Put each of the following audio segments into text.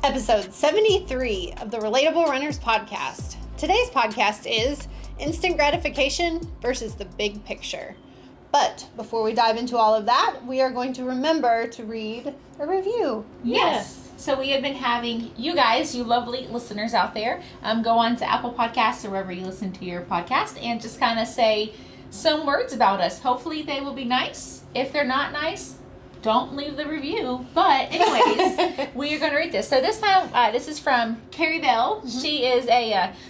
Episode 73 of the Relatable Runners podcast. Today's podcast is instant gratification versus the big picture. But before we dive into all of that, we are going to remember to read a review. Yes. So we have been having you guys, you lovely listeners out there, go on to Apple Podcasts or wherever you listen to your podcast and just kind of say some words about us. Hopefully they will be nice. If they're not nice, don't leave the review. But anyways, we are going to read this. So this time, this is from Carrie Bell. Mm-hmm. She is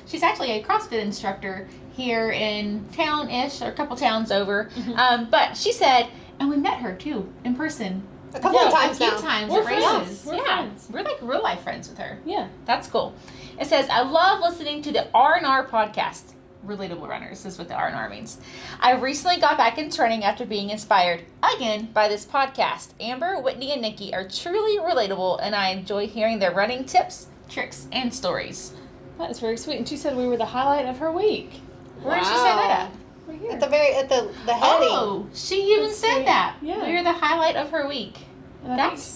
she's actually a CrossFit instructor here in town-ish, or a couple towns over. Mm-hmm. But she said, and we met her too, in person. A couple of times now. We're friends. We're friends. We're like real life friends with her. Yeah. That's cool. It says, I love listening to the R&R podcast. Relatable Runners is what the R&R means. I recently got back into running after being inspired, again, by this podcast. Amber, Whitney, and Nikki are truly relatable, and I enjoy hearing their running tips, tricks, and stories. That is very sweet. And she said we were the highlight of her week. Where did she say that at? Right here. At the heading. Oh, she even said that. Yeah. We were the highlight of her week.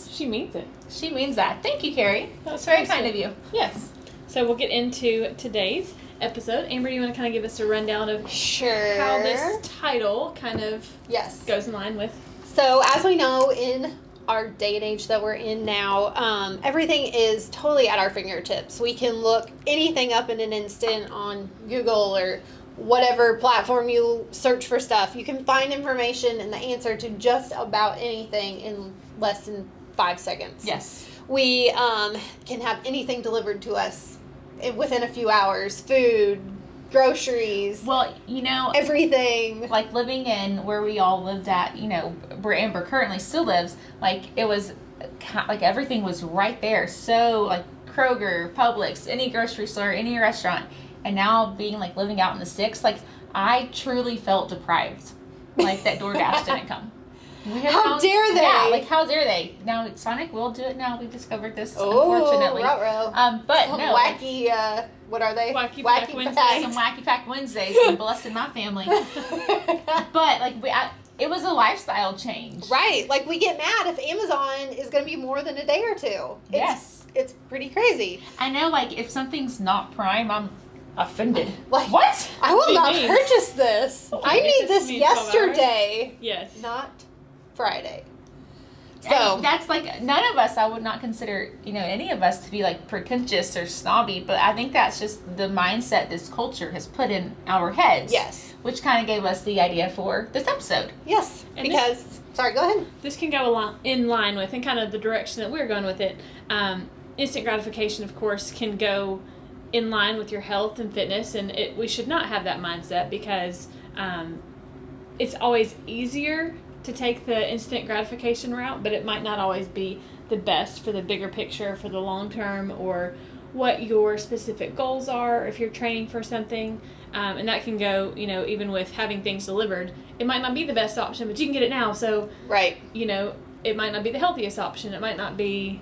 She means it. She means that. Thank you, Carrie. That's very kind of you. Yes. So we'll get into today's episode. Amber, do you want to kind of give us a rundown of how this title kind of goes in line with? So as we know, in our day and age that we're in now, everything is totally at our fingertips. We can look anything up in an instant on Google or whatever platform you search for stuff. You can find information and the answer to just about anything in less than 5 seconds. Yes. We can have anything delivered to us within a few hours. Food, groceries. Well, everything. Like living in where we all lived at, where Amber currently still lives, like it was like everything was right there. So like Kroger, Publix, any grocery store, any restaurant. And now being like living out in the sticks, like I truly felt deprived. Like that DoorDash didn't come. How dare they? Yeah, like how dare they? Now Sonic will do it now. We discovered this, unfortunately. But some no. wacky, what are they? Wacky Pack Wednesdays. Some Wacky Pack Wednesdays and blessing my family. But like it was a lifestyle change. Right. Like we get mad if Amazon is going to be more than a day or two. It's pretty crazy. I know, like if something's not Prime, I'm offended. Like, what? I will not purchase this. I need this yesterday. Yes. Not Friday. So that's like none of us, I would not consider, any of us to be like pretentious or snobby, but I think that's just the mindset this culture has put in our heads. Yes. Which kind of gave us the idea for this episode. Yes. And sorry, go ahead. This can go in line with and kind of the direction that we're going with it. Instant gratification, of course, can go in line with your health and fitness, and we should not have that mindset because it's always easier to take the instant gratification route, but it might not always be the best for the bigger picture, for the long term, or what your specific goals are if you're training for something. And that can go, even with having things delivered. It might not be the best option, but you can get it now. So, right. It might not be the healthiest option. It might not be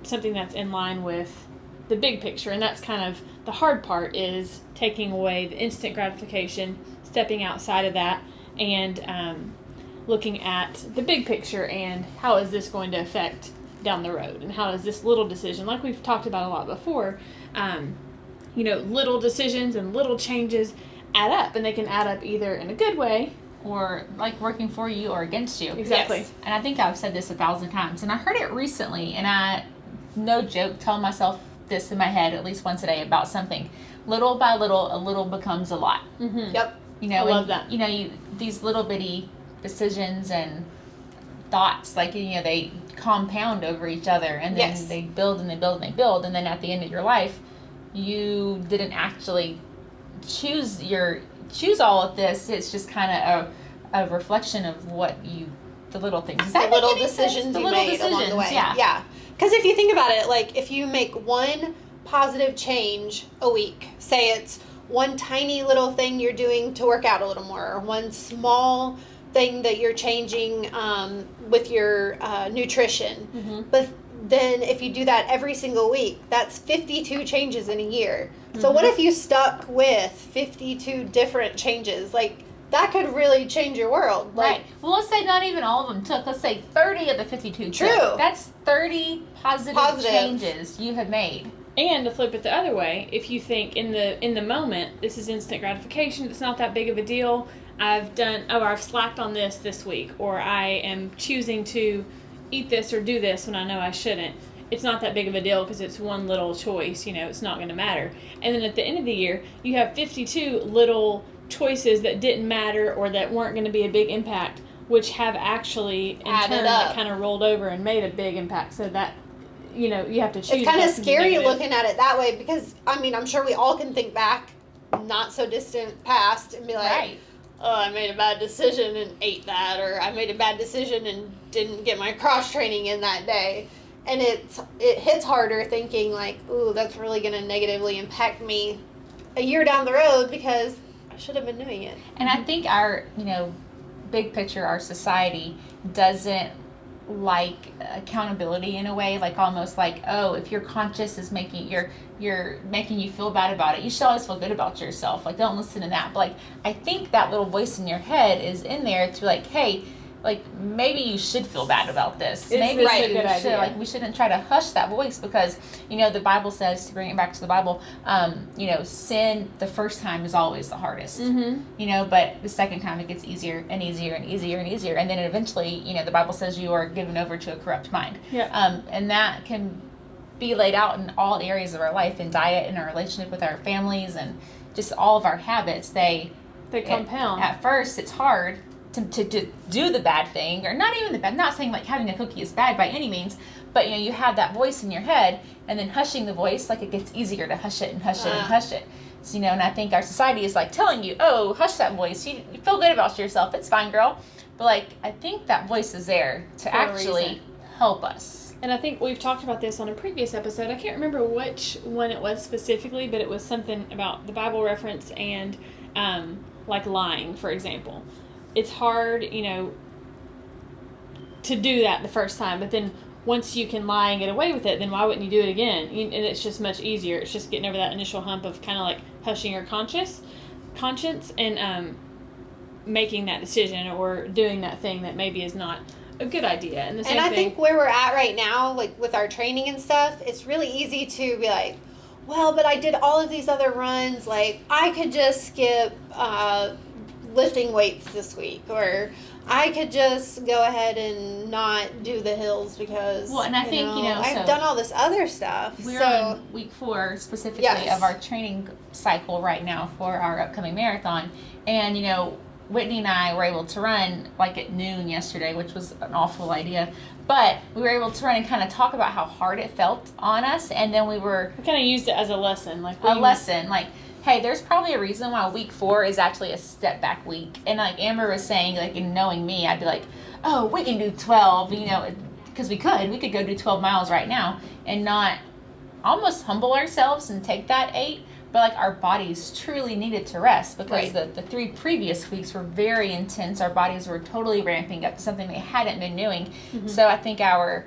something that's in line with the big picture. And that's kind of the hard part, is taking away the instant gratification, stepping outside of that, and looking at the big picture and how is this going to affect down the road, and how does this little decision, like we've talked about a lot before, little decisions and little changes add up, and they can add up either in a good way or like working for you or against you. Exactly. Yes. And I think I've said this 1,000 times, and I heard it recently, and I, no joke, tell myself this in my head at least once a day about something. Little by little, a little becomes a lot. Mm-hmm. Yep. I love that. These little bitty decisions and thoughts, like they compound over each other, and then they build and they build and they build, and then at the end of your life you didn't actually choose all of this. It's just kind of a reflection of the little things, the little decisions you made along the way. Yeah, because if you think about it, like if you make one positive change a week, say it's one tiny little thing you're doing to work out a little more, or one small thing that you're changing with your nutrition. Mm-hmm. But then if you do that every single week, that's 52 changes in a year. Mm-hmm. So what if you stuck with 52 different changes? Like that could really change your world. Like, right. Well, let's say not even all of them took. Let's say 30 of the 52 True. took. That's 30 positive changes you have made. And to flip it the other way, if you think in the moment, this is instant gratification, it's not that big of a deal. I've slacked on this week, or I am choosing to eat this or do this when I know I shouldn't. It's not that big of a deal because it's one little choice, it's not going to matter. And then at the end of the year, you have 52 little choices that didn't matter or that weren't going to be a big impact, which have actually in turn kind of rolled over and made a big impact. So that, you have to choose. It's kind of scary looking at it that way because, I'm sure we all can think back, not so distant past, and be like, right. Oh, I made a bad decision and ate that, or I made a bad decision and didn't get my cross training in that day. And it hits harder thinking like, ooh, that's really going to negatively impact me a year down the road because I should have been doing it. And I think our, big picture, our society doesn't like accountability in a way, like almost like, oh, if your conscience is making you're making you feel bad about it, you should always feel good about yourself. Like, don't listen to that. But like, I think that little voice in your head is in there to like, hey, like maybe you should feel bad about this. Maybe you should. Like, we shouldn't try to hush that voice because the Bible says, to bring it back to the Bible, sin the first time is always the hardest. Mm-hmm. But the second time it gets easier and easier and easier and easier, and then eventually, the Bible says you are given over to a corrupt mind. Yeah. And that can be laid out in all areas of our life, in diet, in our relationship with our families, and just all of our habits. They compound. At first, it's hard to do the bad thing, or not even the bad, not saying like having a cookie is bad by any means, but you have that voice in your head, and then hushing the voice, like it gets easier to hush it and hush it and hush it. So, and I think our society is like telling you, oh, hush that voice, you feel good about yourself, it's fine, girl. But like, I think that voice is there to actually help us. And I think we've talked about this on a previous episode. I can't remember which one it was specifically, but it was something about the Bible reference and like lying, for example. It's hard, to do that the first time, but then once you can lie and get away with it, then why wouldn't you do it again? And it's just much easier. It's just getting over that initial hump of kind of like hushing your conscience and making that decision or doing that thing that maybe is not a good idea. And I think where we're at right now, like with our training and stuff, it's really easy to be like, well, but I did all of these other runs. Like, I could just skip lifting weights this week, or I could just go ahead and not do the hills because and I think I've done all this other stuff. We're on week 4 specifically of our training cycle right now for our upcoming marathon, and Whitney and I were able to run like at noon yesterday, which was an awful idea, but we were able to run and kind of talk about how hard it felt on us, and then we kind of used it as a lesson, like hey, there's probably a reason why week 4 is actually a step back week. And like Amber was saying, like, in knowing me, I'd be like, oh, we can do 12, because we could go do 12 miles right now and not almost humble ourselves and take that 8. But like, our bodies truly needed to rest because the 3 previous weeks were very intense. Our bodies were totally ramping up to something they hadn't been doing. Mm-hmm. So I think our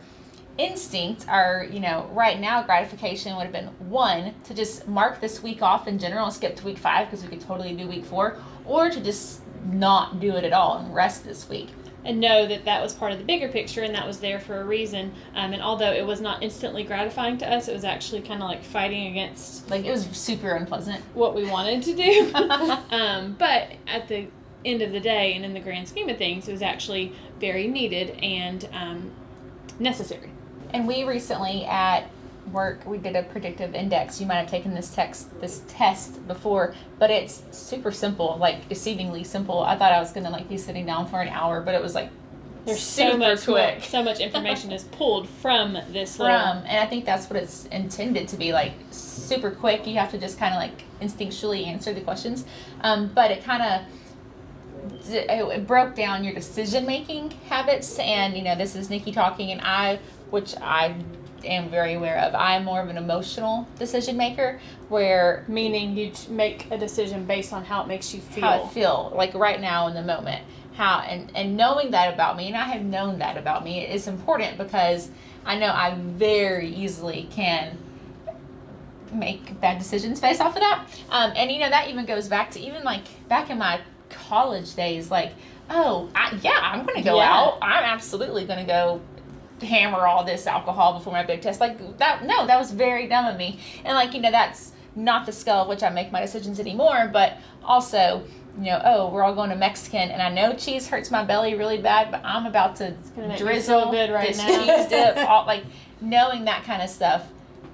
instincts are, right now, gratification would have been 1, to just mark this week off in general and skip to week 5 because we could totally do week 4, or to just not do it at all and rest this week. And know that was part of the bigger picture, and that was there for a reason. And although it was not instantly gratifying to us, it was actually kind of like fighting against... Like, it was super unpleasant. What we wanted to do. But at the end of the day, and in the grand scheme of things, it was actually very needed and necessary. And we recently at work, we did a predictive index. You might have taken this test before, but it's super simple, like deceivingly simple. I thought I was gonna be sitting down for an hour, but it was like there's so much information is pulled from this and I think that's what it's intended to be, like super quick. You have to just kind of like instinctually answer the questions, but it kind of it broke down your decision making habits. And this is Nikki talking, and which I am very aware of, I'm more of an emotional decision maker, where meaning you make a decision based on how it makes you feel. How I feel, like right now in the moment. And knowing that about me, and I have known that about me, is important because I know I very easily can make bad decisions based off of that. And that even goes back to even like back in my college days, like, oh, I'm going to go out. I'm absolutely going to go hammer all this alcohol before my big test. Like, that was very dumb of me. And, like, that's not the scale of which I make my decisions anymore, but also, we're all going to Mexican, and I know cheese hurts my belly really bad, but I'm about to drizzle good right this now. cheese dip, like, knowing that kind of stuff.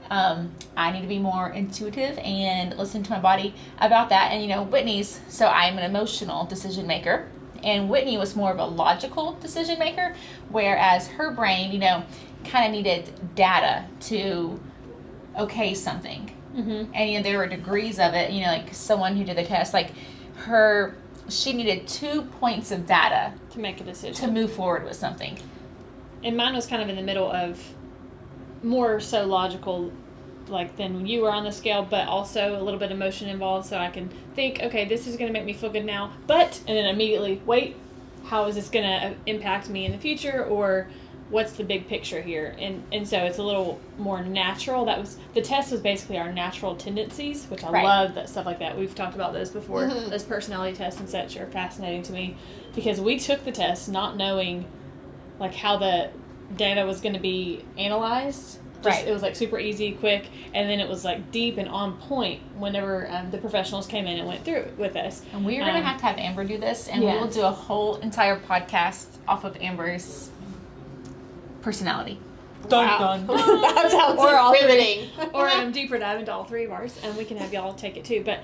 I need to be more intuitive and listen to my body about that. And, Whitney's, so I'm an emotional decision maker. And Whitney was more of a logical decision maker, whereas her brain, kind of needed data to okay something. Mm-hmm. And, there were degrees of it, like someone who did the test, like she needed 2 points of data to make a decision, to move forward with something. And mine was kind of in the middle of more so logical, like, than you were on the scale, but also a little bit of emotion involved, so I can think, okay, this is going to make me feel good now, and then immediately, wait, how is this going to impact me in the future, or what's the big picture here? And so it's a little more natural. The test was basically our natural tendencies, which I love that stuff like that. We've talked about those before. Mm-hmm. Those personality tests and such are fascinating to me, because we took the test not knowing, like, how the data was going to be analyzed. It was like super easy, quick, and then it was like deep and on point whenever the professionals came in and went through it with us. And we're going to have Amber do this, and we will do a whole entire podcast off of Amber's personality. Dun, dun. That sounds riveting. Or deeper dive into all three of ours, and we can have y'all take it too. But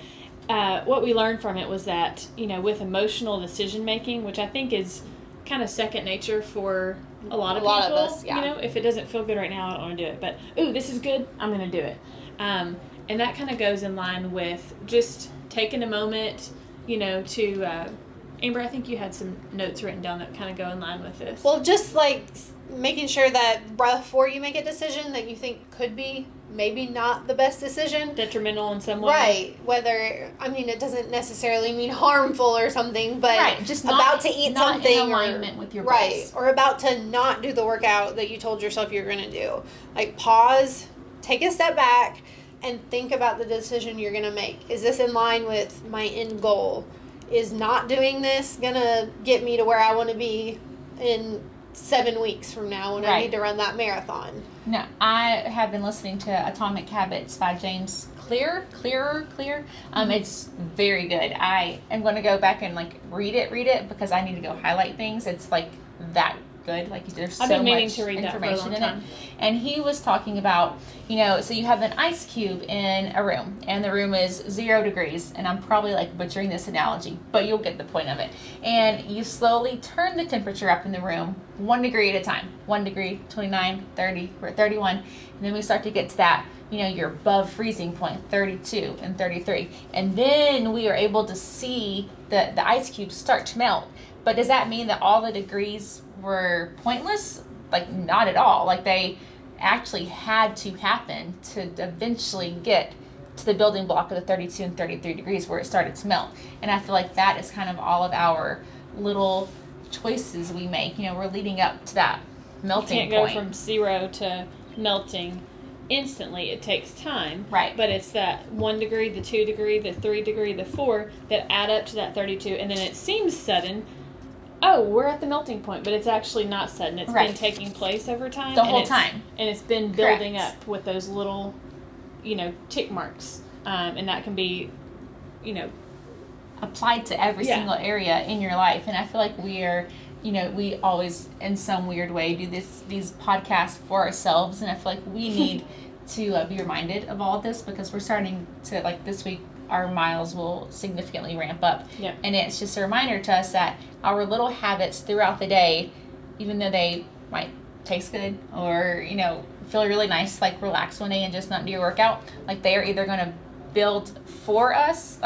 what we learned from it was that, with emotional decision making, which I think is kind of second nature for a lot of people, of us, if it doesn't feel good right now, I don't want to do it, but this is good, I'm going to do it. And that kind of goes in line with just taking a moment, to Amber, I think you had some notes written down that kind of go in line with this. Well, just like making sure that before you make a decision that you think could be maybe not the best decision. Detrimental in some way. Right. Whether, it doesn't necessarily mean harmful or something, but just about to eat something. In alignment with your goals. Or about to not do the workout that you told yourself you're going to do. Like, pause, take a step back, and think about the decision you're going to make. Is this in line with my end goal? Is not doing this going to get me to where I want to be in 7 weeks from now when I need to run that marathon? No, I have been listening to Atomic Habits by James Clear. It's very good. I am going to go back and read it because I need to go highlight things. It's that good. There's so much information in it. And he was talking about, so you have an ice cube in a room, and the room is 0 degrees, and I'm probably butchering this analogy, but you'll get the point of it. And you slowly turn the temperature up in the room 1 degree at a time. 1 degree, 29, 30, we're at 31, and then we start to get to that, you're above freezing point, 32 and 33. And then we are able to see the ice cubes start to melt. But does that mean that all the degrees were pointless? Not at all. They actually had to happen to eventually get to the building block of the 32 and 33 degrees where it started to melt. And I feel like that is kind of all of our little choices we make. We're leading up to that melting point. You can't go from 0 to melting instantly. It takes time. Right. But it's that 1 degree, the 2 degree, the 3 degree, the 4 that add up to that 32. And then it seems sudden. Oh, we're at the melting point, but it's actually not sudden. It's been taking place over time. The whole time. And it's been building up with those little, tick marks. And that can be, applied to every single area in your life. And I feel like we always, in some weird way, do these podcasts for ourselves. And I feel like we need to be reminded of all of this, because we're starting to, this week, our miles will significantly ramp up. Yep. And it's just a reminder to us that our little habits throughout the day, even though they might taste good or, feel really nice, relax one day and just not do your workout, they are either going to build for us,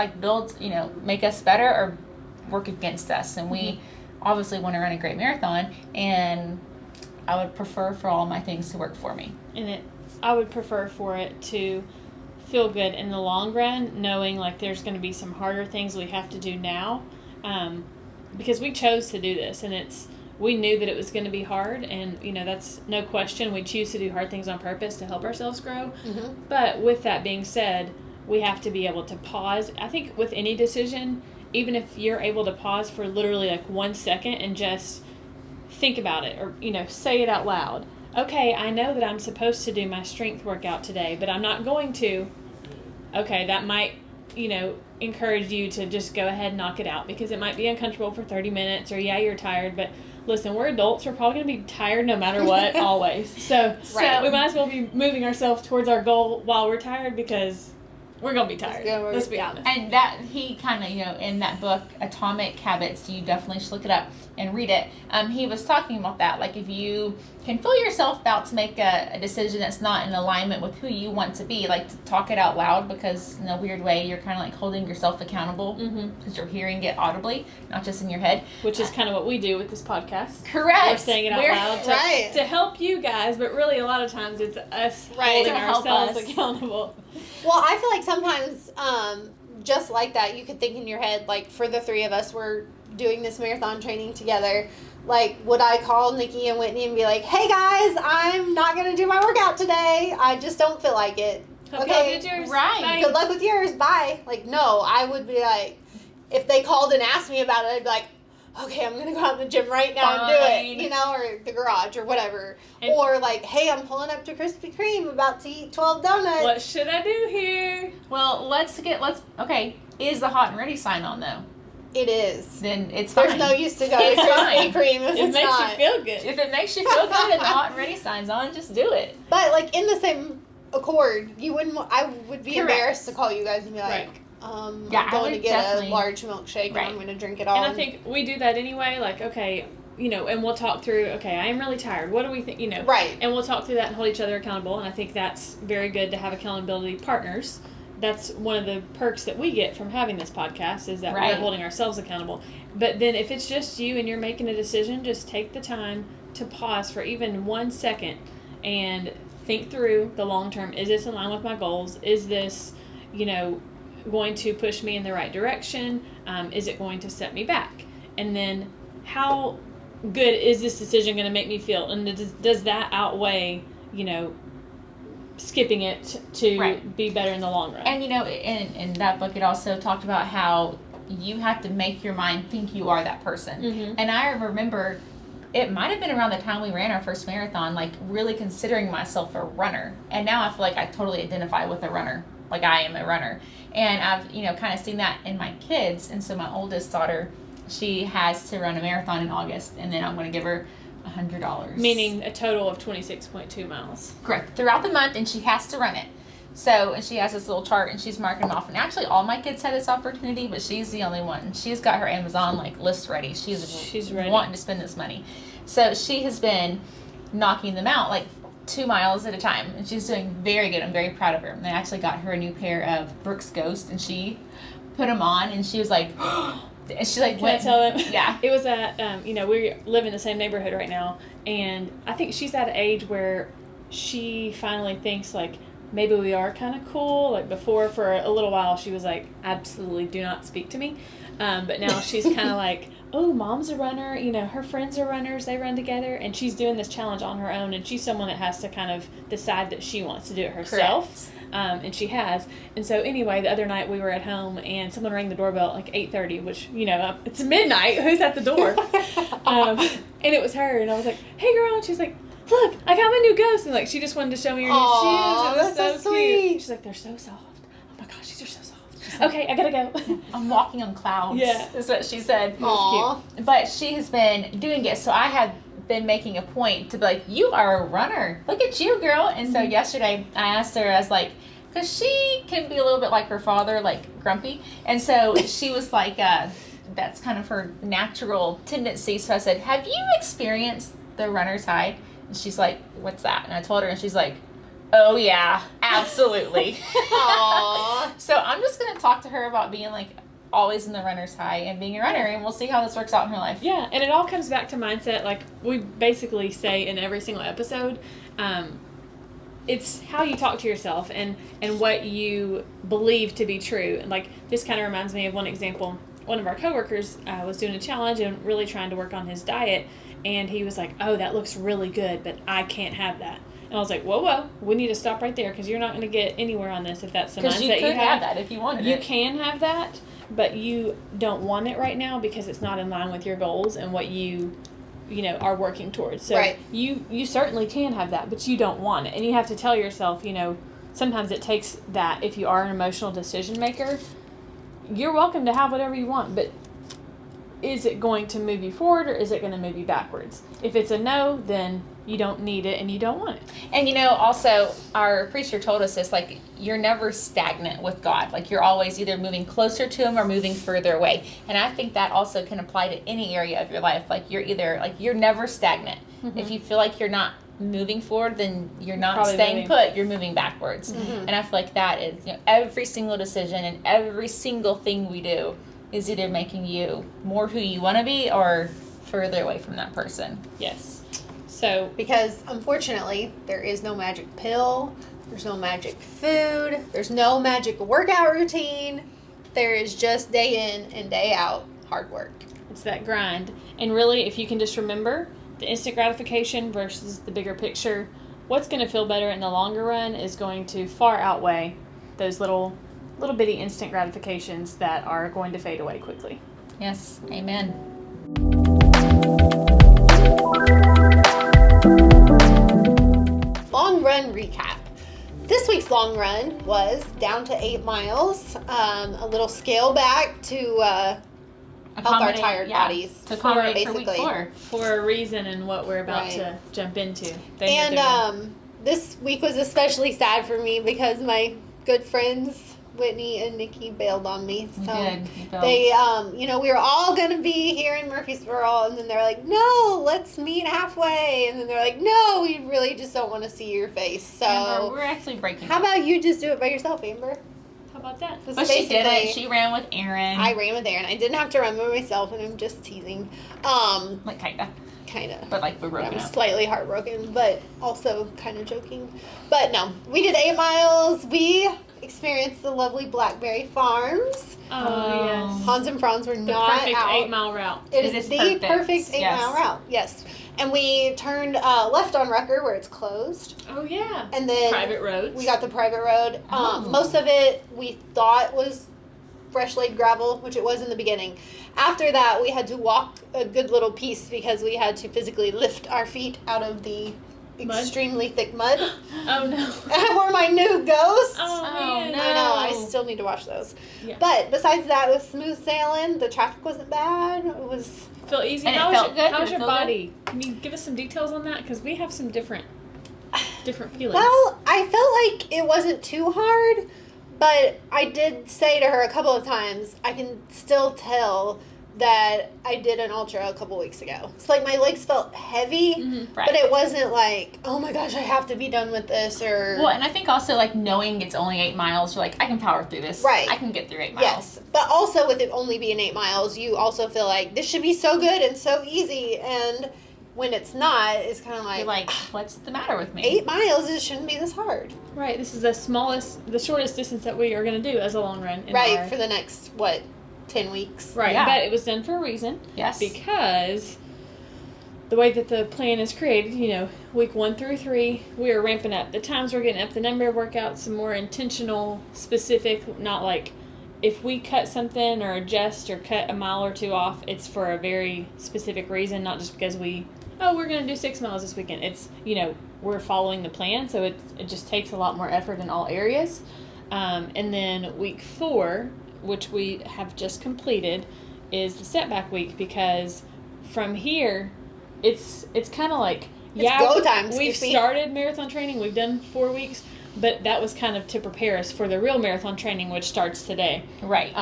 make us better, or work against us. And we obviously want to run a great marathon, and I would prefer for all my things to work for me. And I would prefer for it to feel good in the long run, knowing there's going to be some harder things we have to do now, because we chose to do this, and we knew that it was going to be hard, and that's no question. We choose to do hard things on purpose to help ourselves grow. But with that being said, we have to be able to pause. I think with any decision, even if you're able to pause for literally like 1 second and just think about it, or, say it out loud. Okay, I know that I'm supposed to do my strength workout today, but I'm not going to. Okay, that might, encourage you to just go ahead and knock it out, because it might be uncomfortable for 30 minutes, or you're tired, but listen, we're adults. We're probably going to be tired no matter what, always. So we might as well be moving ourselves towards our goal while we're tired, because we're going to be tired. Let's be honest. And that he kind of, in that book, Atomic Habits, you definitely should look it up and read it. He was talking about that. Like, if you can feel yourself about to make a decision that's not in alignment with who you want to be, like, to talk it out loud, because in a weird way, you're kind of like holding yourself accountable, because you're hearing it audibly, not just in your head. Which is kind of what we do with this podcast. Correct. We're saying it out loud to help you guys, but really a lot of times it's us holding ourselves accountable. Well, I feel like sometimes, just like that, you could think in your head, like, for the three of us, we're doing this marathon training together. Like, would I call Nikki and Whitney and be like, hey guys, I'm not going to do my workout today. I just don't feel like it. Okay, good yours. Right. Bye. Good luck with yours. Bye. Like, no, I would be like, if they called and asked me about it, I'd be like, okay, I'm going to go out in the gym right now and do it, or the garage or whatever. Or like, hey, I'm pulling up to Krispy Kreme, about to eat 12 donuts. What should I do here? Well, okay, is the hot and ready sign on though? It is. Then it's fine. There's no use to go to Krispy Kreme if it's not. It makes you feel good. If it makes you feel good and the hot and ready sign's on, just do it. But like, in the same accord, I would be embarrassed to call you guys and be like, I'm going to get a large milkshake and I'm going to drink it all. And I think we do that anyway. Like, okay, and we'll talk through, okay, I am really tired. What do we think, Right. And we'll talk through that and hold each other accountable. And I think that's very good to have accountability partners. That's one of the perks that we get from having this podcast, is that we're holding ourselves accountable. But then if it's just you and you're making a decision, just take the time to pause for even 1 second and think through the long term. Is this in line with my goals? Is this, going to push me in the right direction? Is it going to set me back? And then how good is this decision going to make me feel? And does that outweigh, skipping it to be better in the long run? And, in that book, it also talked about how you have to make your mind think you are that person. Mm-hmm. And I remember it might have been around the time we ran our first marathon, like, really considering myself a runner. And now I feel like I totally identify with a runner. Like, I am a runner. And I've, kind of seen that in my kids. And so my oldest daughter, she has to run a marathon in August, and then I'm going to give her $100. Meaning a total of 26.2 miles. Correct. Throughout the month, and she has to run it. So, and she has this little chart, and she's marking them off. And actually, all my kids had this opportunity, but she's the only one. She's got her Amazon, list ready. She's ready, wanting to spend this money. So she has been knocking them out, 2 miles at a time, and she's doing very good. I'm very proud of her. And I actually got her a new pair of Brooks Ghost, and she put them on, and she was like, and she Can I tell them? Yeah. It was at, we live in the same neighborhood right now, and I think she's at an age where she finally thinks, maybe we are kind of cool. Before, for a little while, she was like, absolutely do not speak to me. But now she's kind of like, oh, mom's a runner. Her friends are runners. They run together. And she's doing this challenge on her own. And she's someone that has to kind of decide that she wants to do it herself. And she has. And so anyway, the other night we were at home and someone rang the doorbell at 8:30, which, it's midnight. Who's at the door? And it was her. And I was like, hey, girl. And she's like, look, I got my new Ghost. And she just wanted to show me her new shoes. It was that's so sweet. She's like, they're so soft. Oh my gosh, these are so soft. Okay, I gotta go. I'm walking on clouds. Yeah. Is what she said. Aww. But she has been doing it. So I have been making a point to be like, you are a runner. Look at you, girl. And so yesterday I asked her, I was like, because she can be a little bit like her father, grumpy. And so she was like, that's kind of her natural tendency. So I said, have you experienced the runner's high? And she's like, what's that? And I told her, and she's like, oh yeah, absolutely. Aww. So I'm just going to talk to her about being always in the runner's high and being a runner, and we'll see how this works out in her life. Yeah, and it all comes back to mindset. We basically say in every single episode, it's how you talk to yourself and what you believe to be true. And this kind of reminds me of one example. One of our coworkers was doing a challenge and really trying to work on his diet, and he was like, oh, that looks really good, but I can't have that. And I was like, whoa, we need to stop right there, because you're not going to get anywhere on this if that's the mindset you have. Because you could have that if you wanted it. You can have that, but you don't want it right now because it's not in line with your goals and what you are working towards. So you certainly can have that, but you don't want it. And you have to tell yourself, sometimes it takes that. If you are an emotional decision maker, you're welcome to have whatever you want, but is it going to move you forward or is it going to move you backwards? If it's a no, then you don't need it and you don't want it. And also our preacher told us this, like, you're never stagnant with God. Like, you're always either moving closer to him or moving further away. And I think that also can apply to any area of your life. Like, you're never stagnant. Mm-hmm. If you feel like you're not moving forward, then you're not probably staying put, you're moving backwards. Mm-hmm. And I feel like that is, every single decision and every single thing we do is either making you more who you want to be or further away from that person. Yes. So, because unfortunately, there is no magic pill, there's no magic food, there's no magic workout routine. There is just day in and day out hard work. It's that grind. And really, if you can just remember the instant gratification versus the bigger picture, what's going to feel better in the longer run is going to far outweigh those little bitty instant gratifications that are going to fade away quickly. Yes, amen. Long run recap. This week's long run was down to 8 miles, a little scale back to help our tired bodies. To accommodate for week 4. For a reason and what we're about to jump into. This week was especially sad for me because my good friends Whitney and Nikki bailed on me. So they, we were all going to be here in Murfreesboro, and then they're like, no, let's meet halfway. And then they're like, no, we really just don't want to see your face. So Amber, we're actually breaking How about you just do it by yourself, Amber? How about that? But she did it. She ran with Aaron. I ran with Aaron. I didn't have to run by myself, and I'm just teasing. Like, kinda. But like we're broken up. Slightly heartbroken, but also kind of joking. But no, we did 8 miles. We experienced the lovely Blackberry Farms. Oh, yes. Hans and Franz were not out. The perfect 8-mile route. It is the perfect 8-mile route. Yes. And we turned left on Rucker where it's closed. Oh, yeah. And then private roads. We got the private road. Most of it we thought was fresh laid gravel, which it was in the beginning. After that, we had to walk a good little piece because we had to physically lift our feet out of the extremely thick mud. Oh, no. I wore my new Ghost. Oh, man. No. I know. I still need to wash those. Yeah. But besides that, it was smooth sailing. The traffic wasn't bad. It was... Felt easy. And it felt good. How's your body? Good? Can you give us some details on that? Because we have some different feelings. Well, I felt like it wasn't too hard. But I did say to her a couple of times, I can still tell that I did an ultra a couple weeks ago. It's like my legs felt heavy, but it wasn't like, oh my gosh, I have to be done with this or... Well, and I think also like knowing it's only 8 miles, you're like, I can power through this. Right. I can get through 8 miles. Yes. But also with it only being 8 miles, you also feel like this should be so good and so easy. And when it's not, it's kind of like... You're like, what's the matter with me? 8 miles, it shouldn't be this hard. Right. This is the shortest distance that we are going to do as a long run. For the next, 10 weeks. Right. Yeah. But it was done for a reason. Yes. Because the way that the plan is created, week 1 through 3, we are ramping up. The times we're getting up, the number of workouts, some more intentional, specific, not like if we cut something or adjust or cut a mile or 2 off, it's for a very specific reason, not just because we're going to do 6 miles this weekend. It's, we're following the plan, so it just takes a lot more effort in all areas. And then week 4, which we have just completed, is the setback week, because from here, it's kind of like, go time. We've started marathon training, we've done 4 weeks, but that was kind of to prepare us for the real marathon training, which starts today. Right.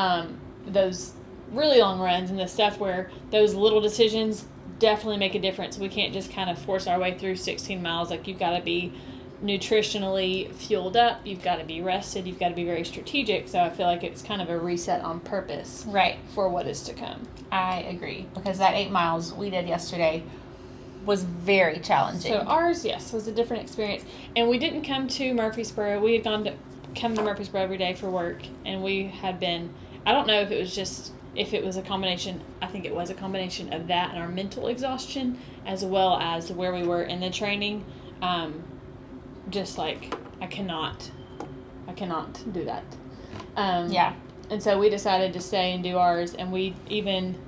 Those really long runs and the stuff where those little decisions definitely make a difference. We can't just kind of force our way through 16 miles. Like, you've got to be nutritionally fueled up, you've got to be rested, you've got to be very strategic. So I feel like it's kind of a reset on purpose, right, for what is to come. I agree, because that 8 miles we did yesterday was very challenging. So ours, yes, was a different experience. And we didn't come to Murfreesboro. We had come to Murfreesboro every day for work, and we had been, I don't know if it was a combination, I think it was a combination of that and our mental exhaustion, as well as where we were in the training. Just like, I cannot do that. Yeah. And so we decided to stay and do ours, and we even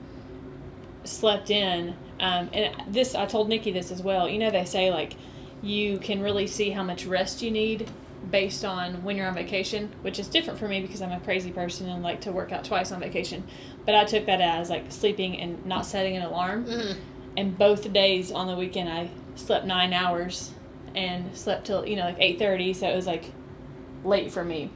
slept in. And this, I told Nikki this as well. You know, they say, like, you can really see how much rest you need based on when you're on vacation, which is different for me because I'm a crazy person and like to work out twice on vacation. But I took that as, like, sleeping and not setting an alarm. Mm-hmm. And both days on the weekend, I slept 9 hours and slept till, like 8:30. So it was, like, late for me.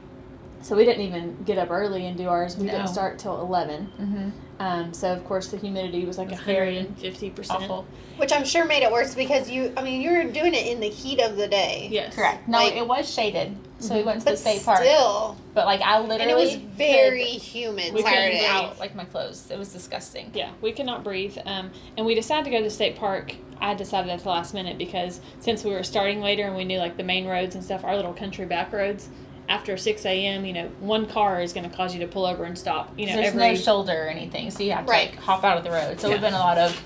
So we didn't even get up early and do ours. We didn't start till 11. Mm-hmm. So, of course, the humidity was like 150%. Awful. Which I'm sure made it worse because you were doing it in the heat of the day. Yes. Correct. No, it was shaded. So we went to the state park. Still. But, like, I literally. And it was very humid Saturday. Out, like, my clothes. It was disgusting. Yeah, we could not breathe. And we decided to go to the state park. I decided at the last minute because since we were starting later and we knew, like, the main roads and stuff, our little country back roads, after 6 a.m., one car is going to cause you to pull over and stop. There's no shoulder or anything, so you have to like hop out of the road. So it would have been a lot of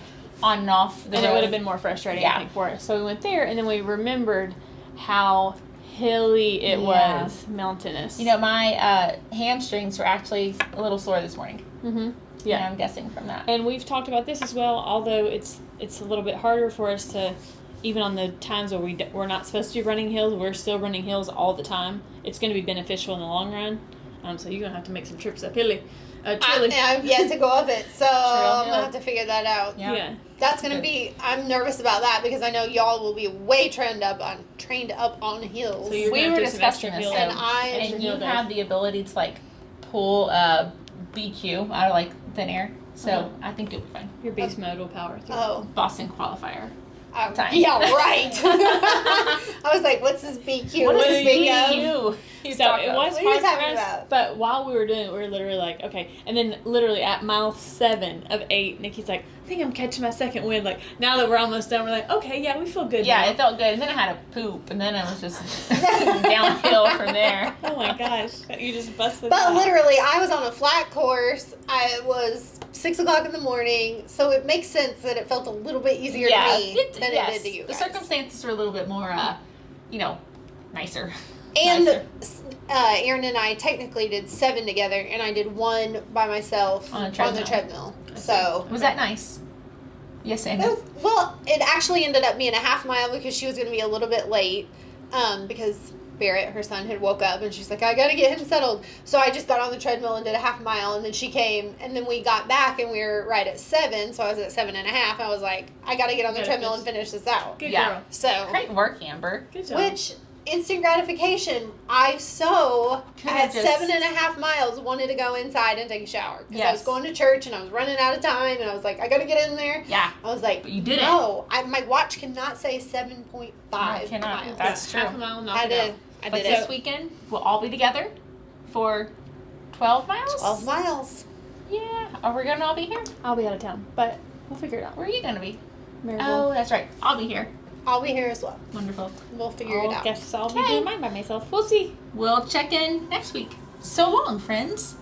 on and off the road. It would have been more frustrating, I think, for us. So we went there, and then we remembered how hilly it was, mountainous. My hamstrings were actually a little sore this morning. Mm-hmm. Yeah, and I'm guessing from that. And we've talked about this as well, although it's a little bit harder for us to. Even on the times where we're not supposed to be running hills, we're still running hills all the time. It's going to be beneficial in the long run. So you're going to have to make some trips up hilly. I've yet to go up it, so I'm going to have to figure that out. Yeah. That's going to be, I'm nervous about that because I know y'all will be way trained up on hills. So we were discussing this, and you have the ability to, like, pull BQ out of, like, thin air. So I think you'll be fine. Your beast mode will power through. Oh. Boston qualifier. Time. Yeah, right. I was like, what's this BQ? What is this BQ? So it was hard for us, about? But while we were doing it, we were literally like, okay. And then literally at mile 7 of 8, Nikki's like, I think I'm catching my second wind. Like, now that we're almost done, we're like, okay, yeah, we feel good now. It felt good. And then I had to poop, and then it was just downhill from there. Oh, my gosh. You just busted But out. literally, I was on a flat course. I was 6 o'clock in the morning, so it makes sense that it felt a little bit easier to me than it did to you guys. The circumstances were a little bit more, nicer. And Aaron and I technically did 7 together, and I did 1 by myself on the treadmill. So was that nice? Yes, and well, it actually ended up being a half mile because she was going to be a little bit late because Barrett, her son, had woke up and she's like, I got to get him settled. So I just got on the treadmill and did a half mile, and then she came, and then we got back and we were right at 7, so I was at 7.5. I was like, I got to get on the treadmill and finish this out. Good girl. So great work, Amber. Good job. Which instant gratification, I had 7.5 miles wanted to go inside and take a shower because I was going to church and I was running out of time, and I was like, I gotta get in there. Yeah, I was like, but you did it. No, my watch cannot say 7.5 cannot. miles. That's true. Half a mile, I did But this weekend we'll all be together for 12 miles. 12 miles. Yeah. Are we gonna all be here? I'll be out of town, but we'll figure it out. Where are you gonna be? Maryville. Oh, that's right. I'll be here. I'll be here as well. Wonderful. We'll figure it out. Guess I'll be doing mine by myself. We'll see. We'll check in next week. So long, friends.